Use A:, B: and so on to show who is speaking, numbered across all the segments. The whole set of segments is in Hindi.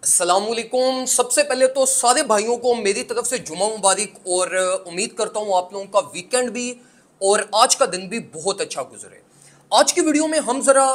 A: अस्सलामुअलैकुम। सबसे पहले तो सारे भाइयों को मेरी तरफ से जुमा मुबारक और उम्मीद करता हूँ आप लोगों का वीकेंड भी और आज का दिन भी बहुत अच्छा गुजरे। आज की वीडियो में हम जरा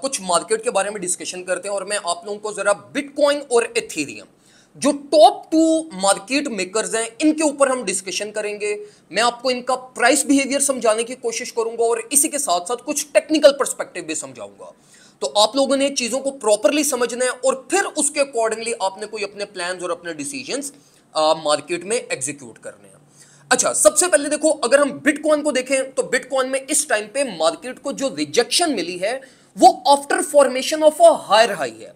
A: कुछ मार्केट के बारे में डिस्कशन करते हैं और मैं आप लोगों को जरा बिटकॉइन और एथेरियम जो टॉप टू मार्केट मेकर्स हैं इनके ऊपर हम डिस्कशन करेंगे। मैं आपको इनका प्राइस बिहेवियर समझाने की कोशिश करूंगा और इसी के साथ साथ कुछ टेक्निकल पर्सपेक्टिव भी समझाऊंगा। तो आप लोगों ने चीजों को प्रॉपरली समझना है और फिर उसके अकॉर्डिंगली आपने कोई अपने प्लान्स और अपने डिसीजंस मार्केट में एग्जीक्यूट करने हैं। अच्छा, सबसे पहले देखो, अगर हम बिटकॉइन को देखें तो बिटकॉइन में इस टाइम पे मार्केट को जो रिजेक्शन मिली है वो after formation of a higher high है।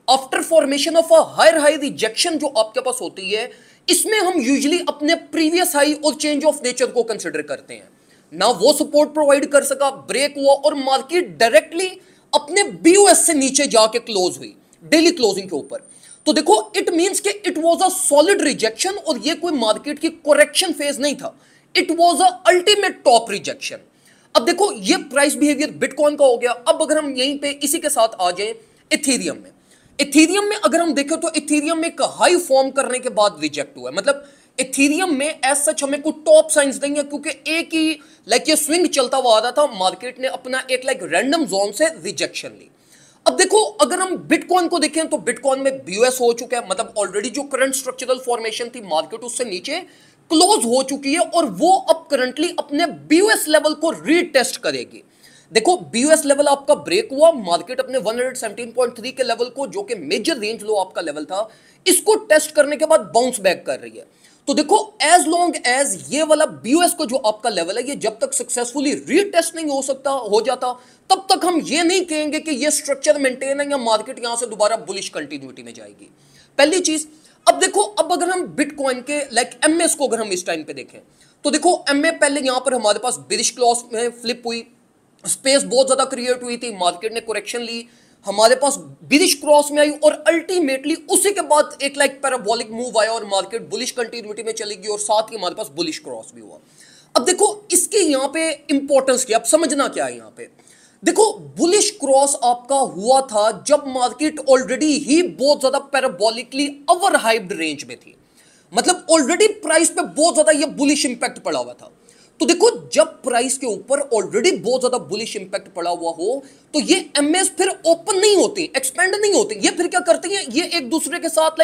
A: After formation of a higher high rejection जो आपके पास होती है, इसमें हम यूजुअली अपने प्रीवियस हाई और चेंज ऑफ नेचर को कंसिडर करते हैं। ना वो सपोर्ट प्रोवाइड कर सका, ब्रेक हुआ और मार्केट डायरेक्टली अपने बीओएस से नीचे जाके क्लोज हुई डेली क्लोजिंग के ऊपर। तो देखो, इट मींस कि it was a solid rejection और ये कोई मार्केट की करेक्शन फेज नहीं था, it was a ultimate top rejection. अब देखो, ये प्राइस बिहेवियर बिटकॉइन का हो गया। अब अगर हम यहीं पे इसी के साथ आ जाएं इथेरियम में, इथेरियम में अगर हम देखें तो इथेरियम में एक हाई फॉर्म करने के बाद रिजेक्ट हुआ है। मतलब इथेरियम में एज सच हमें कोई टॉप साइंस नहीं है, क्योंकि एक ही ये स्विंग चलता हुआ आ रहा था, मार्केट ने अपना एक रैंडम जोन से रिजेक्शन ली। अब देखो, अगर हम बिटकॉइन को देखें तो बिटकॉइन में बीओएस हो चुका है, मतलब ऑलरेडी जो करंट स्ट्रक्चरल फॉर्मेशन थी मार्केट उससे नीचे क्लोज हो चुकी है और वो अब करंटली अपने बीओएस लेवल को रीटेस्ट करेगी। देखो, बीओएस लेवल आपका ब्रेक हुआ, मार्केट अपने 117.3 के लेवल को, जो कि मेजर रेंज लो आपका लेवल था, इसको टेस्ट करने के बाद बाउंस बैक कर रही है। तो देखो, एज लॉन्ग एज ये वाला बीओएस को जो आपका लेवल है, ये जब तक सक्सेसफुली रीटेस्ट नहीं हो जाता, तब तक हम ये नहीं कहेंगे कि ये स्ट्रक्चर मेंटेन है या मार्केट यहां से दोबारा बुलिश कंटिन्यूटी में जाएगी। पहली चीज। अब देखो, अब अगर हम बिटकॉइन के एमएस को अगर हम इस टाइम पे देखें तो देखो, एमए पहले यहां पर हमारे पास बिरिश क्लॉज में फ्लिप हुई, स्पेस बहुत ज्यादा क्रिएट हुई थी, मार्केट ने करेक्शन ली, हमारे पास बिरिश क्रॉस में आई और अल्टीमेटली उसी के बाद एक पैराबोलिक मूव आया और मार्केट बुलिश कंटिन्यूटी में चली गई और साथ ही हमारे पास बुलिश क्रॉस भी हुआ। अब देखो, इसके यहां पे इंपॉर्टेंस क्या, अब समझना क्या है यहां पे। देखो, बुलिश क्रॉस आपका हुआ था जब मार्केट ऑलरेडी ही बहुत ज्यादा पैराबोलिकली ओवर हाइप्ड रेंज में थी, मतलब ऑलरेडी प्राइस पे बहुत ज्यादा ये बुलिश इंपैक्ट पड़ा हुआ था। तो देखो, जब प्राइस के ऊपर ऑलरेडी बहुत ज्यादा बुलिश इंपैक्ट पड़ा हुआ हो तो ये एमएस फिर ओपन नहीं होती, एक्सपेंड नहीं होती, ये फिर क्या करती हैं, ये एक दूसरे के साथ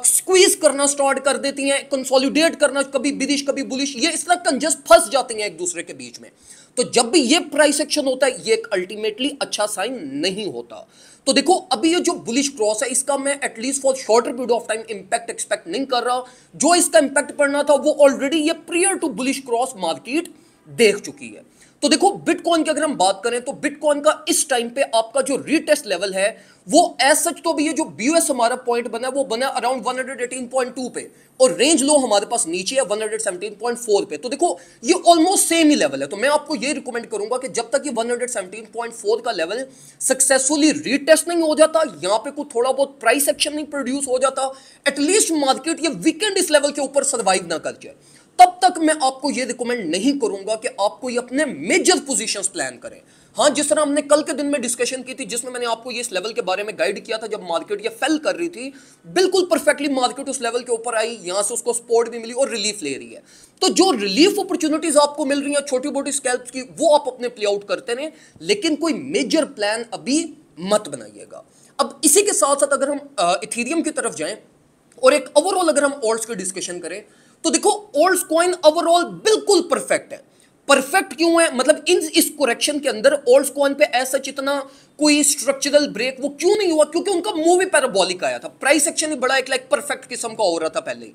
A: स्क्वीज करना स्टार्ट कर देती हैं, कंसोलिडेट करना, कभी बिरिश कभी बुलिश, ये इस तरह कंजस्ट फंस जाती हैं एक दूसरे के बीच में। तो जब भी ये प्राइस एक्शन होता है, ये एक अल्टीमेटली अच्छा साइन नहीं होता। तो देखो, अभी ये जो बुलिश क्रॉस है, इसका मैं at least for shorter period of time impact expect नहीं कर रहा। जो इसका इंपैक्ट पड़ना था वो ऑलरेडी ये prior to bullish cross market देख चुकी है। तो देखो, बिटकॉइन की अगर हम बात करें तो बिटकॉइन का इस टाइम पे आपका जो रीटेस्ट लेवल है वो एज सच तो भी ये जो बीओएस हमारा पॉइंट बना है वो बना अराउंड 118.2 पे और रेंज लो हमारे पास नीचे है 117.4 पे। तो देखो, ये ऑलमोस्ट सेम ही लेवल है। तो मैं आपको ये रिकमेंड करूंगा कि जब तक ये 117.4 का लेवल सक्सेसफुली रीटेस्ट नहीं हो जाता, यहां पे कोई थोड़ा बहुत प्राइस एक्शन नहीं प्रोड्यूस हो जाता, एटलीस्ट मार्केट ये वीकेंड इस लेवल के ऊपर सर्वाइव ना कर जाए, तब तक मैं आपको यह रिकमेंड नहीं करूंगा कि आपको ये अपने मेजर पोजीशंस प्लान करें। हां, जिस तरह हमने कल के दिन में डिस्कशन की थी, जिसमें मैंने आपको ये इस लेवल के बारे में गाइड किया था, जब मार्केट ये फेल कर रही थी, बिल्कुल परफेक्टली मार्केट उस लेवल के ऊपर आई, यहां से उसको सपोर्ट भी मिली और रिलीफ ले रही है। तो जो रिलीफ अपॉर्चुनिटीज आपको मिल रही हैं छोटी मोटी स्कैल्प्स की, वो आप अपने प्ले आउट करते रहें, लेकिन कोई मेजर प्लान अभी मत बनाइएगा। अब इसी के साथ साथ अगर हम इथेरियम की तरफ जाएं और एक ओवरऑल अगर हम ऑल्ट्स की डिस्कशन करें तो देखो, ऑल्ट्स कॉइन ओवरऑल बिल्कुल परफेक्ट है। परफेक्ट क्यों है, मतलब इस करेक्शन के अंदर ऑल्ट्स कॉइन पे ऐसा इतना कोई स्ट्रक्चरल ब्रेक वो क्यों नहीं हुआ, क्योंकि उनका मूव भी पैराबोलिक आया था, प्राइस एक्शन ही बड़ा एक परफेक्ट किस्म का हो रहा था पहले ही।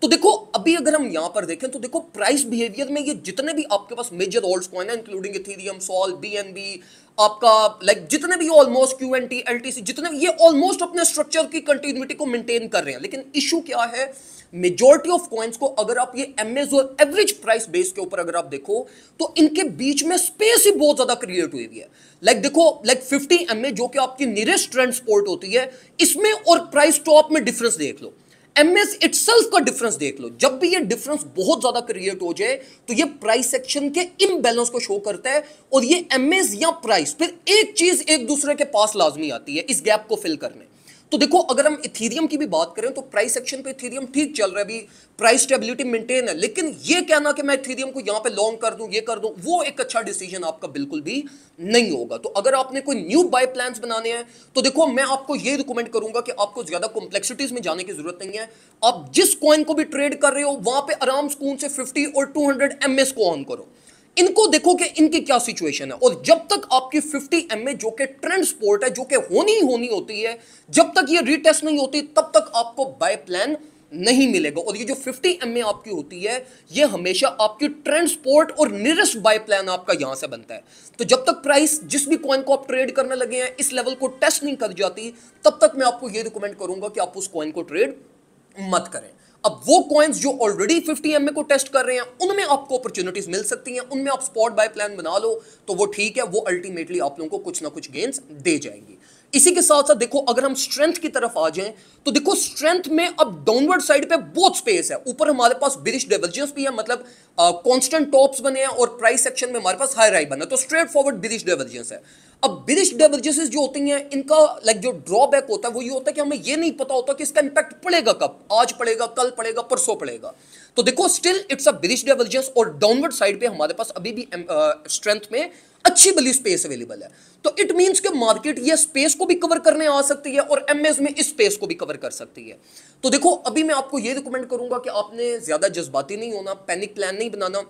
A: तो देखो, अभी अगर हम यहां पर देखें तो देखो, प्राइस बिहेवियर में ये जितने भी आपके पास मेजर ऑल्ट्स कॉइन है, इंक्लूडिंग इथेरियम, सोल, बीएनबी, आपका जितने भी ऑलमोस्ट क्यूएनटी, एलटीसी, जितने ये ऑलमोस्ट अपने स्ट्रक्चर की कंटिन्यूटी को मेंटेन कर रहे हैं। लेकिन इशू क्या है, मेजॉरिटी ऑफ कॉइन्स को अगर आप ये एमएस और एवरेज प्राइस बेस के ऊपर अगर आप देखो तो इनके बीच में स्पेस ही बहुत ज्यादा क्रिएट हुई है। देखो, 50 एमए जो कि आपकी नियरेस्ट ट्रेंड सपोर्ट होती है, इसमें और प्राइस टॉप में डिफरेंस देख लो, एमएस इटसेल्फ का डिफरेंस देख लो। जब भी ये डिफरेंस बहुत ज्यादा क्रिएट हो जाए तो ये प्राइस सेक्शन के इम्बैलेंस को शो करता है और ये एमएस या प्राइस फिर एक चीज एक दूसरे के पास लाजमी आती है इस गैप को फिल करने। तो देखो अगर हम इथीरियम की भी बात करें तो प्राइस एक्शन पे इथीरियम ठीक चल रहा है, अभी प्राइस स्टेबिलिटी मेंटेन है, लेकिन ये कहना कि मैं इथीरियम को यहां पे लॉन्ग कर दूं, ये कर दूं, वो एक अच्छा डिसीजन आपका बिल्कुल भी नहीं होगा। तो अगर आपने कोई न्यू बाय प्लान्स बनाने हैं तो देखो मैं आपको ये रिकमेंड करूंगा कि आपको ज्यादा कॉम्प्लेक्सिटीज में जाने की जरूरत नहीं है। आप जिस कॉइन को भी ट्रेड कर रहे हो वहां पे आराम सुकून से 50 और 200 एमएस को ऑन करो, इनको देखो कि इनकी क्या सिचुएशन है, और जब तक आपकी 50 एमए जो कि ट्रेंड सपोर्ट है, जो कि होनी ही होनी होती है, जब तक ये रीटेस्ट नहीं होती तब तक आपको बाय प्लान नहीं मिलेगा। और ये जो 50 एमए आपकी होती है ये हमेशा आपकी ट्रेंड सपोर्ट और नियरेस्ट बाय प्लान आपका यहां से बनता है। तो जब तक प्राइस जिस भी कॉइन को आप ट्रेड करने लगे हैं इस लेवल को टेस्ट नहीं कर जाती, तब तक मैं आपको ये रिकमेंड करूंगा कि आप उस कॉइन को ट्रेड मत करें। अब वो कॉइन्स जो ऑलरेडी 50 एमए को टेस्ट कर रहे हैं उनमें आपको अपॉर्चुनिटीज मिल सकती हैं, उनमें आप स्पॉट बाय प्लान बना लो तो वो ठीक है, वो अल्टीमेटली आप लोगों को कुछ ना कुछ गेन्स दे जाएंगी। इसी के साथ साथ देखो अगर हम स्ट्रेंथ की तरफ आ जाएं तो देखो स्ट्रेंथ में अब डाउनवर्ड साइड पे बहुत स्पेस है, ऊपर हमारे पास बिरिश डाइवर्जेंस भी है, मतलब कांस्टेंट टॉप्स बने हैं और प्राइस सेक्शन में हमारे पास हाई राई बना है, तो स्ट्रेट फॉरवर्ड बिरिश डाइवर्जेंस है। अब बिरिश डाइवर्जेंसेस जो होती हैं इनका लाइक जो ड्रॉबैक होता है वो ये होता है कि हमें ये नहीं पता होता कि इसका इंपैक्ट पड़ेगा कब, आज पड़ेगा, कल पड़ेगा, परसों पड़ेगा। तो देखो still it's a bearish divergence और डाउनवर्ड साइड पे हमारे पास अभी भी स्ट्रेंथ में अच्छी बली स्पेस अवेलेबल है। तो इट मींस कि मार्केट ये स्पेस को भी कवर करने आ सकती है और एमएस में इस स्पेस को भी कवर कर सकती है। तो देखो अभी मैं आपको ये रिकमेंड करूंगा कि आपने ज्यादा जज्बाती नहीं होना, पैनिक प्लान नहीं बनाना,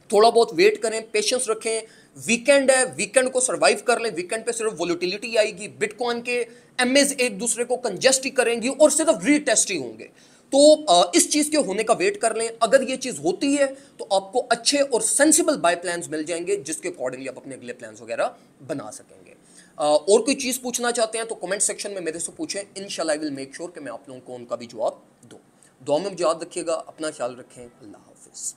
A: थोड़ा बहुत वेट करें, पेशेंस रखें। वीकेंड है, वीकेंड को सर्वाइव कर लें, वीकेंड पे सिर्फ वोलेटिलिटी आएगी, बिटकॉइन के एमएस एक दूसरे को कंजेस्ट ही करेंगी और सिर्फ रीटेस्ट ही होंगे। तो इस चीज के होने का वेट कर लें, अगर ये चीज होती है तो आपको अच्छे और सेंसिबल बाय प्लान्स मिल जाएंगे जिसके अकॉर्डिंगली आप अपने अगले प्लान्स वगैरह बना सकेंगे। और कोई चीज पूछना चाहते हैं तो कमेंट सेक्शन में मेरे से पूछें, इंशाल्लाह आई विल मेक श्योर कि मैं आप लोगों को उनका भी जवाब दूं। दुआ में मुझे याद रखिएगा, अपना ख्याल रखें, अल्लाह हाफिज।